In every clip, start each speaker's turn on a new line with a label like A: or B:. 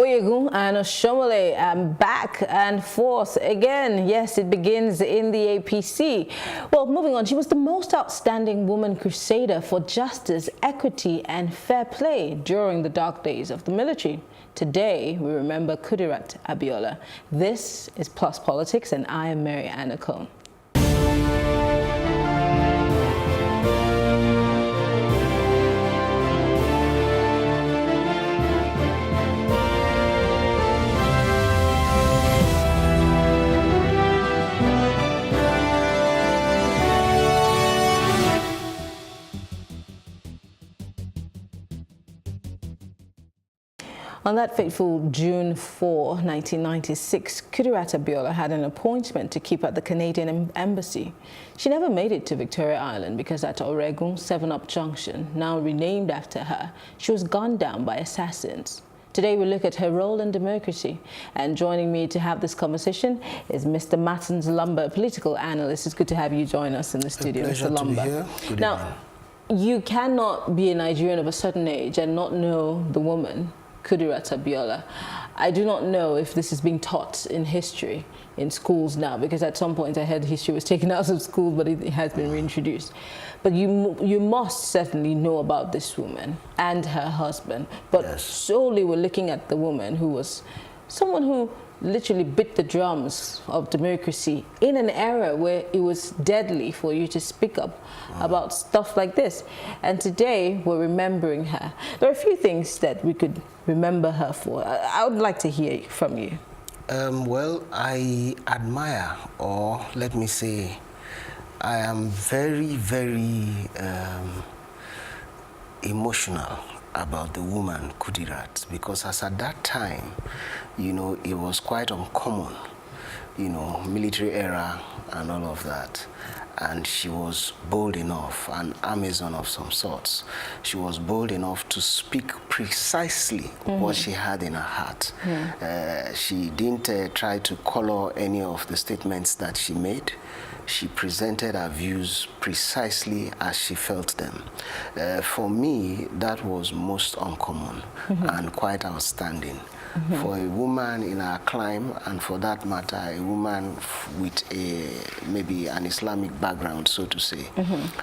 A: Oregun and Oshomole back and forth again. Yes, it begins in the APC. Well, moving on, she was the most outstanding woman crusader for justice, equity and fair play during the dark days of the military. Today, we remember Kudirat Abiola. This is Plus Politics, and I am Mary Anna Cone. On that fateful June 4, 1996, Kudirat Abiola had an appointment to keep at the Canadian Embassy. She never made it to Victoria Island because at Oregun, Up Junction, now renamed after her, she was gunned down by assassins. Today we look at her role in democracy, and joining me to have this conversation is Mr. Martins Lumber, political analyst. It's good to have you join us in the studio, Mr. Lumber.
B: To be here. Good
A: now, you cannot be a Nigerian of a certain age and not know the woman Kudirat Abiola. I do not know if this is being taught in history in schools now, because at some point I heard history was taken out of school, but it has been reintroduced. But you must certainly know about this woman and her husband. But yes, solely we're looking at the woman who was someone who literally beat the drums of democracy in an era where it was deadly for you to speak up about stuff like this. And today we're remembering her. There are a few things that we could remember her for. I would like to hear from you.
B: Well, I admire, or let me say, I am very, very emotional about the woman Kudirat, because as at that time, you know, it was quite uncommon, you know, military era and all of that. And she was bold enough, an Amazon of some sorts. She was bold enough to speak precisely what she had in her heart. She didn't try to color any of the statements that she made. She presented her views precisely as she felt them. For me, that was most uncommon and quite outstanding. For a woman in our climb, and for that matter, a woman with maybe an Islamic background, so to say,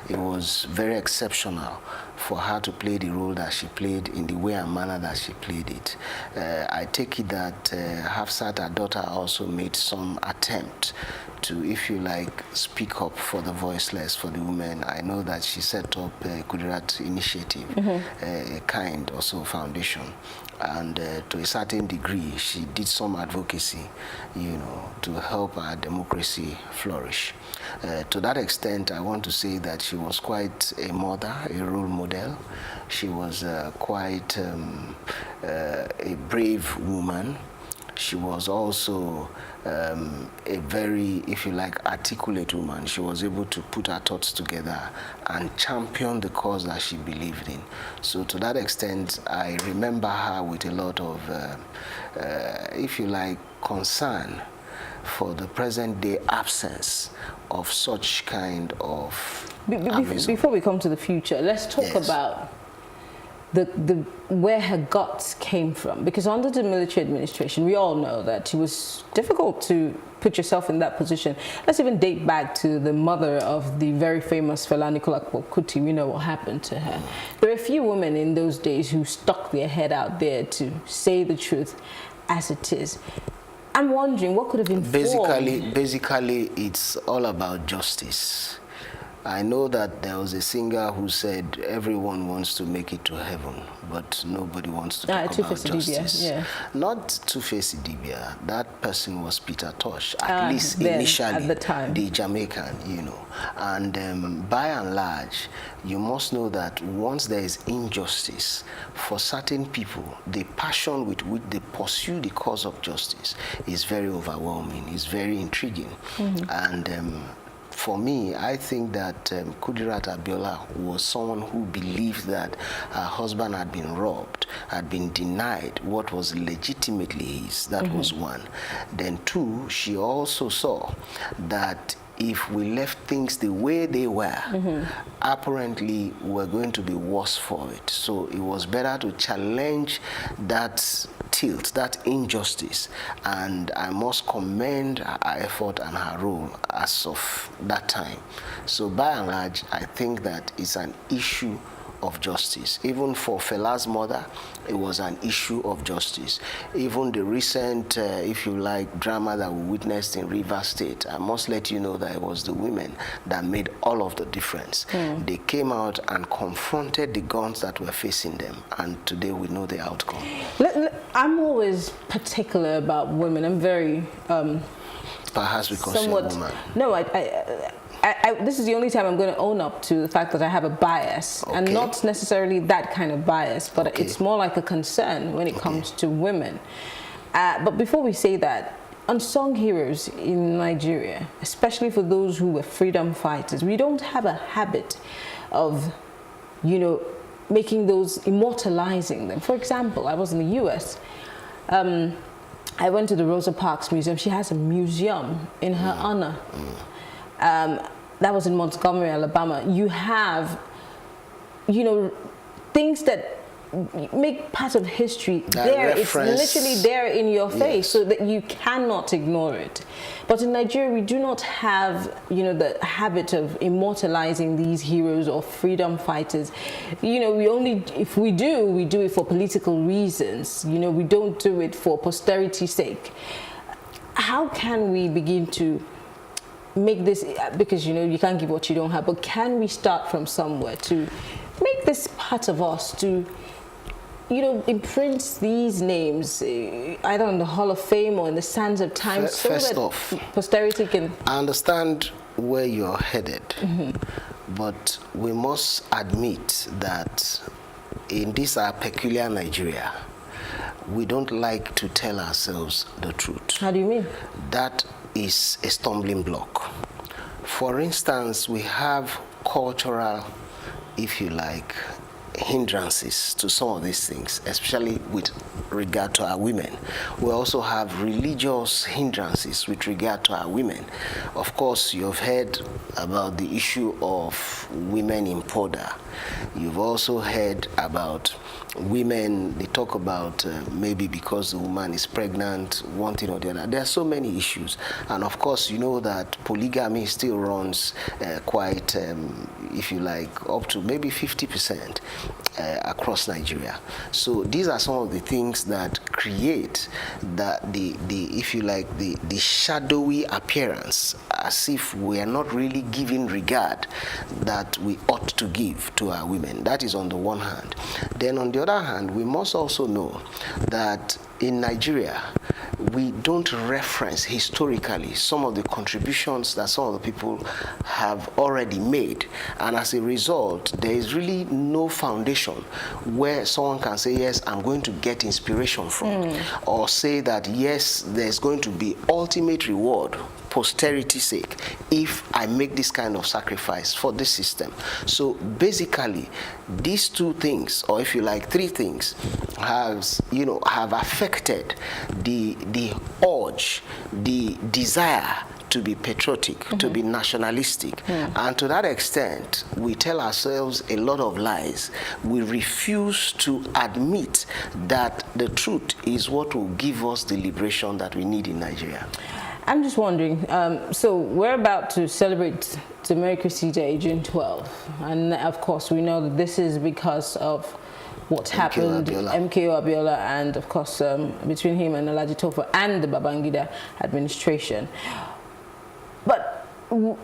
B: it was very exceptional for her to play the role that she played in the way and manner that she played it. I take it that Hafsat, her daughter, also made some attempt to, if you like, speak up for the voiceless, for the women. I know that she set up a Kudirat initiative, a kind also foundation. And to a certain degree, she did some advocacy, you know, to help our democracy flourish. To that extent, I want to say that she was quite a mother, a role model. She was quite a brave woman. She was also a very, if you like, articulate woman. She was able to put her thoughts together and champion the cause that she believed in. So to that extent, I remember her with a lot of, if you like, concern for the present day absence of such kind of
A: Before we come to the future, let's talk about where her guts came from, because under the military administration, we all know that it was difficult to put yourself in that position. Let's even date back to the mother of the very famous Fela Anikulapo Kuti. We know what happened to her. There are a few women in those days who stuck their head out there to say the truth as it is. I'm wondering what could have informed.
B: Basically, it's all about justice. I know that there was a singer who said everyone wants to make it to heaven, but nobody wants to talk about justice.
A: Yeah.
B: Not Two-Face Idibia. That person was Peter Tosh, at least then, initially,
A: at the time.
B: The Jamaican, you know. And by and large, you must know that once there is injustice, for certain people, the passion with which they pursue the cause of justice is very overwhelming, it's very intriguing. And for me, I think that Kudirat Abiola was someone who believed that her husband had been robbed, had been denied what was legitimately his. That was one. Then two, she also saw that if we left things the way they were, apparently we're going to be worse for it. So it was better to challenge that tilt, that injustice, and I must commend her effort and her role as of that time. So by and large, I think that it's an issue of justice. Even for Fela's mother, it was an issue of justice. Even the recent, if you like, drama that we witnessed in Rivers State, I must let you know that it was the women that made all of the difference. They came out and confronted the guns that were facing them, and today we know the outcome.
A: I'm always particular about women. I'm very
B: perhaps because you're a woman.
A: No, this is the only time I'm going to own up to the fact that I have a bias, and not necessarily that kind of bias, but it's more like a concern when it comes to women. But before we say that, unsung heroes in Nigeria, especially for those who were freedom fighters, we don't have a habit of, making those, immortalizing them. For example, I was in the US. I went to the Rosa Parks Museum. She has a museum in her honor. That was in Montgomery, Alabama. You have, things that make part of history there. It's literally there in your face, so that you cannot ignore it. But in Nigeria, we do not have, the habit of immortalizing these heroes or freedom fighters. We only, if we do it for political reasons. We don't do it for posterity's sake. How can we begin to make this, because you can't give what you don't have, but can we start from somewhere to make this part of us, to imprint these names either in the Hall of Fame or in the sands of time, so that posterity can...
B: I understand where you're headed, but we must admit that in this our peculiar Nigeria, we don't like to tell ourselves the truth.
A: How do you mean?
B: That is a stumbling block. For instance, we have cultural, if you like, hindrances to some of these things, especially with regard to our women. We also have religious hindrances with regard to our women. Of course, you've heard about the issue of women in Poda. You've also heard about women, they talk about maybe because the woman is pregnant, one thing or the other. There are so many issues. And of course, you know that polygamy still runs quite, if you like, up to maybe 50% across Nigeria. So these are some of the things that create the if you like, the shadowy appearance, as if we are not really giving regard that we ought to give to our women. That is on the one hand. Then on the other hand, we must also know that in Nigeria, we don't reference historically some of the contributions that some of the people have already made. And as a result, there is really no foundation where someone can say, yes, I'm going to get inspiration from, or say that, yes, there's going to be ultimate reward, posterity's sake, if I make this kind of sacrifice for this system. So basically, these two things, or if you like, three things, have affected the urge, the desire to be patriotic, to be nationalistic. And to that extent, we tell ourselves a lot of lies. We refuse to admit that the truth is what will give us the liberation that we need in Nigeria.
A: I'm just wondering, so we're about to celebrate Democracy Day, June 12th. And of course, we know that this is because of what happened, MKO Abiola, and of course, between him and Alhaji Tofa and the Babangida administration. But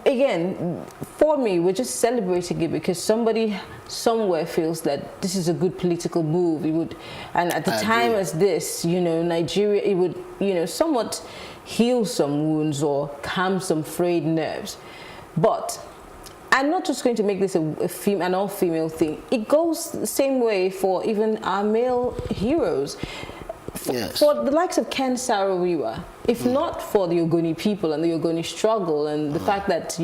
A: again, for me, we're just celebrating it because somebody somewhere feels that this is a good political move. It would, and at the time as this, Nigeria, it would, somewhat heal some wounds or calm some frayed nerves. But I'm not just going to make this an all-female thing. It goes the same way for even our male heroes.
B: Yes.
A: For the likes of Ken Saro-Wiwa, if not for the Ogoni people and the Ogoni struggle and the fact that,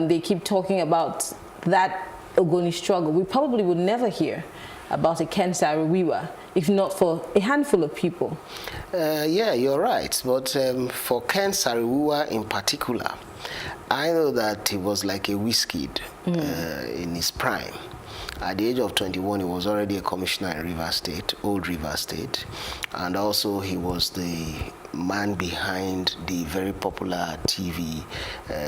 A: they keep talking about that Ogoni struggle, we probably would never hear about a Ken Saro-Wiwa, if not for a handful of people.
B: Yeah, you're right. But for Ken Saro-Wiwa in particular, I know that he was like a Wizkid in his prime. At the age of 21, he was already a commissioner in Rivers State, Old Rivers State, and also he was the man behind the very popular TV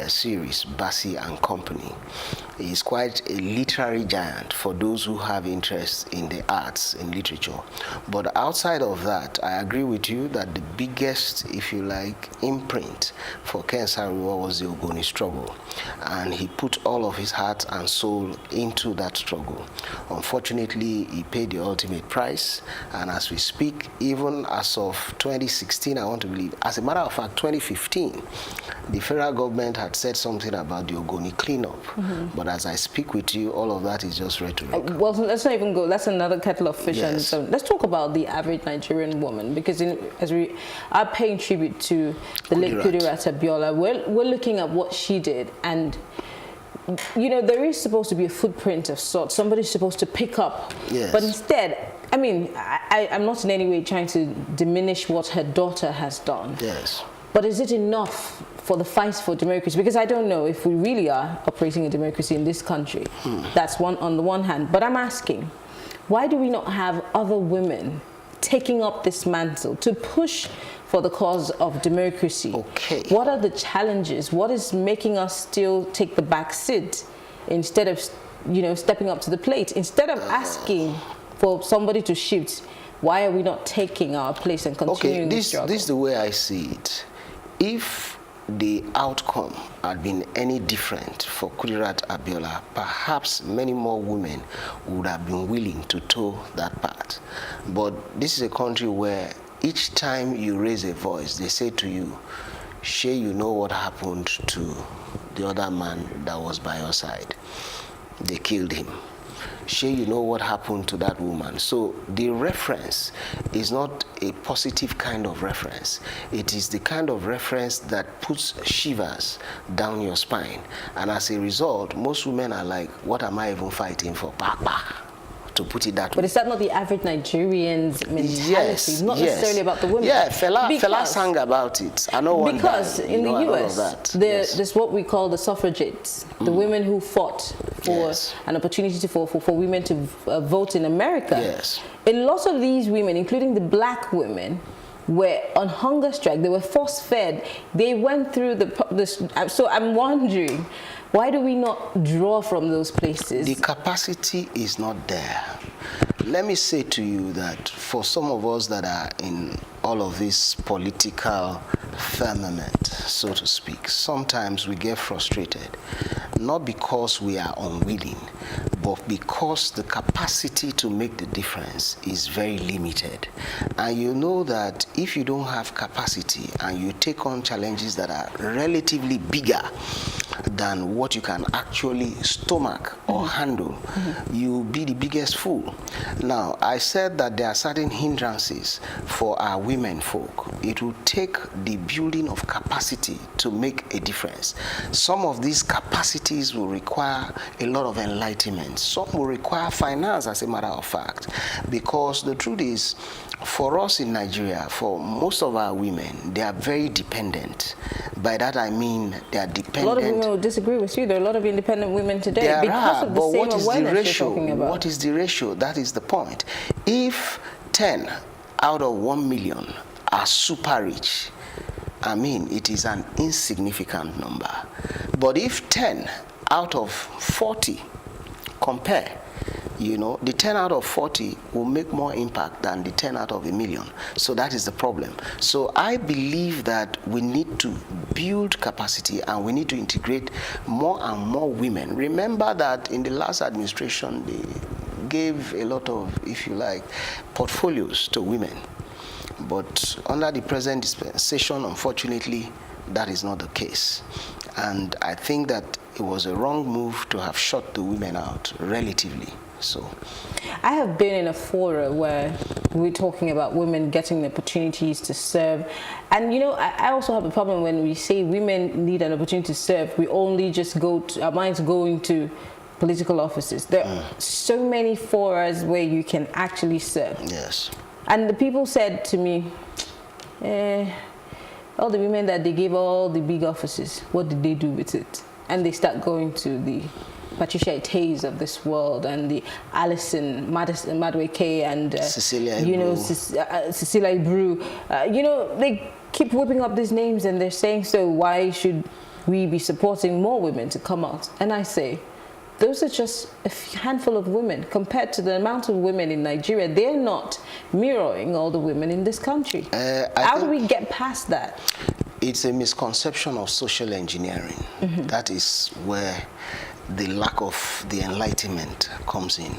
B: series, Bassi and Company. He's quite a literary giant for those who have interest in the arts, in literature. But outside of that, I agree with you that the biggest, if you like, imprint for Ken Saro-Wiwa was the Ogoni struggle. And he put all of his heart and soul into that struggle. Unfortunately, he paid the ultimate price. And as we speak, even as of 2016, I want to believe, as a matter of fact, 2015, the federal government had said something about the Ogoni cleanup. But as I speak with you, all of that is just rhetoric.
A: Well, let's not even go. That's another kettle of fish.
B: Yes.
A: And so let's talk about the average Nigerian woman, because as we are paying tribute to the late Kudirat Abiola, we're looking at what she did, and you know, there is supposed to be a footprint of sorts. Somebody's supposed to pick up.
B: Yes.
A: But instead, I mean, I'm not in any way trying to diminish what her daughter has done.
B: Yes.
A: But is it enough for the fight for democracy? Because I don't know if we really are operating a democracy in this country. That's on the one hand. But I'm asking, why do we not have other women taking up this mantle to push for the cause of democracy?
B: Okay.
A: What are the challenges? What is making us still take the back seat instead of, you know, stepping up to the plate? Instead of asking for somebody to shift, why are we not taking our place and continuing this struggle?
B: This is the way I see it. If the outcome had been any different for Kudirat Abiola, perhaps many more women would have been willing to toe that path. But this is a country where each time you raise a voice, they say to you, "Shay, you know what happened to the other man that was by your side? They killed him. Shay, you know what happened to that woman." So the reference is not a positive kind of reference. It is the kind of reference that puts shivers down your spine. And as a result, most women are like, what am I even fighting for? Papa, to put it that way.
A: But is that not the average Nigerian's mentality?
B: Yes,
A: not necessarily about the women.
B: Yeah, Fela sang about it. I know one
A: because
B: time,
A: in the US,
B: there's
A: what we call the suffragettes, the women who fought for an opportunity for women to vote in America.
B: Yes.
A: A lot of these women, including the black women, were on hunger strike. They were force-fed. They went through so I'm wondering, why do we not draw from those places?
B: The capacity is not there. Let me say to you that for some of us that are in all of this political firmament, so to speak, sometimes we get frustrated, not because we are unwilling, but because the capacity to make the difference is very limited. And you know that if you don't have capacity and you take on challenges that are relatively bigger than what you can actually stomach or handle, you'll be the biggest fool. Now, I said that there are certain hindrances for our women folk. It will take the building of capacity to make a difference. Some of these capacities will require a lot of enlightenment. Some will require finance, as a matter of fact, because the truth is, for us in Nigeria, for most of our women, they are very dependent. By that I mean they are dependent.
A: A lot of women will disagree with you. There are a lot of independent women today
B: there
A: because
B: are,
A: of the
B: but
A: same
B: what is the
A: awareness
B: ratio?
A: you're talking about.
B: What is the ratio? That is the point. If 10 out of 1 million are super rich, I mean, it is an insignificant number. But if 10 out of 40 compare, you know, the 10 out of 40 will make more impact than the 10 out of 1 million. So that is the problem. So I believe that we need to build capacity and we need to integrate more and more women. Remember that in the last administration, they gave a lot of, if you like, portfolios to women. But under the present dispensation, unfortunately, that is not the case. And I think that it was a wrong move to have shut the women out relatively. So,
A: I have been in a forum where we're talking about women getting the opportunities to serve. And you know, I also have a problem when we say women need an opportunity to serve. We only just go to, our minds going to political offices. There are so many forums where you can actually serve.
B: yes.
A: And the people said to me, all the women that they gave all the big offices, what did they do with it? And they start going to the Patricia Tays of this world and the Alison Madueke and
B: Cecilia
A: Cecilia Ibru, they keep whipping up these names and they're saying, so why should we be supporting more women to come out? And I say, those are just a handful of women compared to the amount of women in Nigeria. They're not mirroring all the women in this country. How do we get past that?
B: It's a misconception of social engineering. That is where the lack of the enlightenment comes in.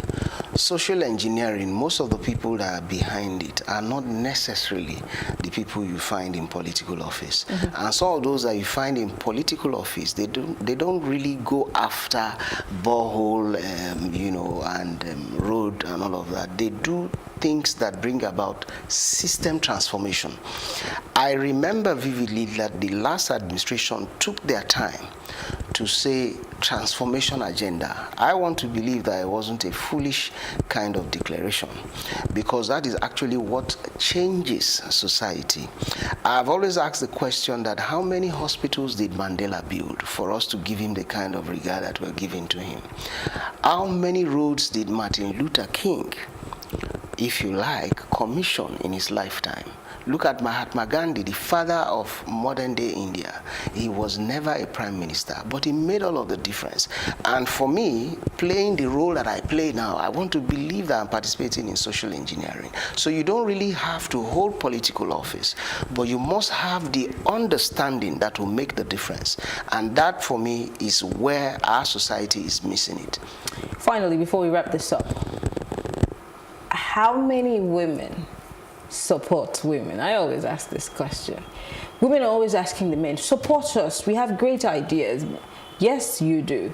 B: Social engineering, most of the people that are behind it are not necessarily the people you find in political office. And some of those that you find in political office, they don't really go after borehole, and road and all of that. They do things that bring about system transformation. I remember vividly that the last administration took their time to say transformation agenda. I want to believe that it wasn't a foolish kind of declaration, because that is actually what changes society. I've always asked the question that how many hospitals did Mandela build for us to give him the kind of regard that we're giving to him? How many roads did Martin Luther King, if you like, commission in his lifetime? Look at Mahatma Gandhi, the father of modern day India. He was never a prime minister, but he made all of the difference. And for me, playing the role that I play now, I want to believe that I'm participating in social engineering. So you don't really have to hold political office, but you must have the understanding that will make the difference. And that, for me, is where our society is missing it.
A: Finally, before we wrap this up, how many women support women? I always ask this question. Women are always asking the men, support us, we have great ideas. Yes, you do.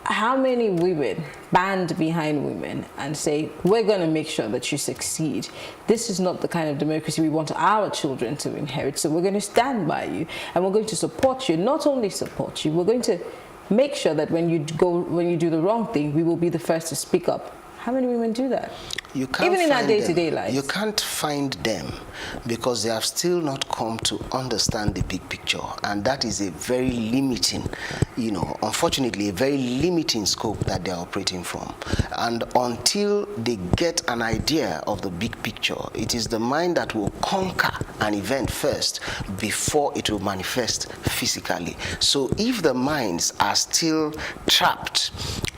A: How many women band behind women and say, we're going to make sure that you succeed? This is not the kind of democracy we want our children to inherit, so we're going to stand by you and we're going to support you. Not only support you, we're going to make sure that when you do the wrong thing, we will be the first to speak up. How many women do that?
B: You can't
A: even in our day-to-day lives.
B: You can't find them because they have still not come to understand the big picture, and that is a very limiting, unfortunately, a very limiting scope that they are operating from. And until they get an idea of the big picture, it is the mind that will conquer an event first before it will manifest physically. So if the minds are still trapped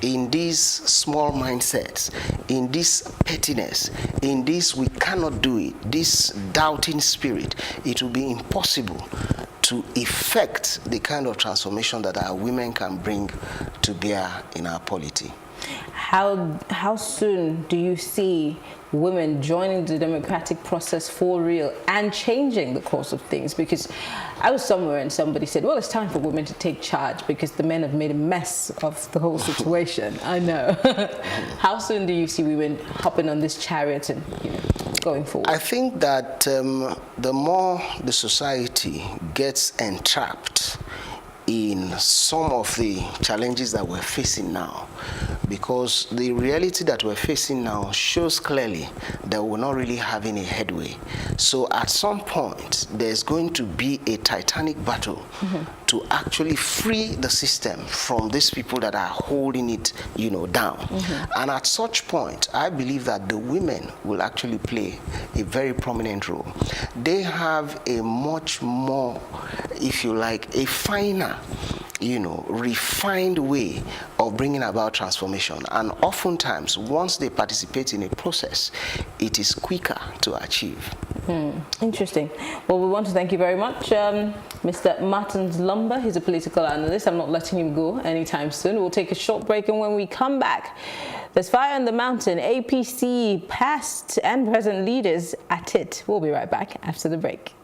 B: in these small mindsets, in this pettiness, in this we cannot do it, this doubting spirit, it will be impossible to effect the kind of transformation that our women can bring to bear in our polity.
A: How soon do you see women joining the democratic process for real and changing the course of things? Because I was somewhere and somebody said, well, it's time for women to take charge because the men have made a mess of the whole situation. I know. How soon do you see women hopping on this chariot and going forward?
B: I think that the more the society gets entrapped in some of the challenges that we're facing now, because the reality that we're facing now shows clearly that we're not really having a headway. So at some point, there's going to be a titanic battle to actually free the system from these people that are holding it, down. And at such point, I believe that the women will actually play a very prominent role. They have a much more, if you like, a finer, refined way of bringing about transformation. And oftentimes, once they participate in a process, it is quicker to achieve.
A: Interesting. Well, we want to thank you very much, Mr. Martins Lumber. He's a political analyst. I'm not letting him go anytime soon. We'll take a short break, and when we come back, there's fire on the mountain. APC past and present leaders at it. We'll be right back after the break.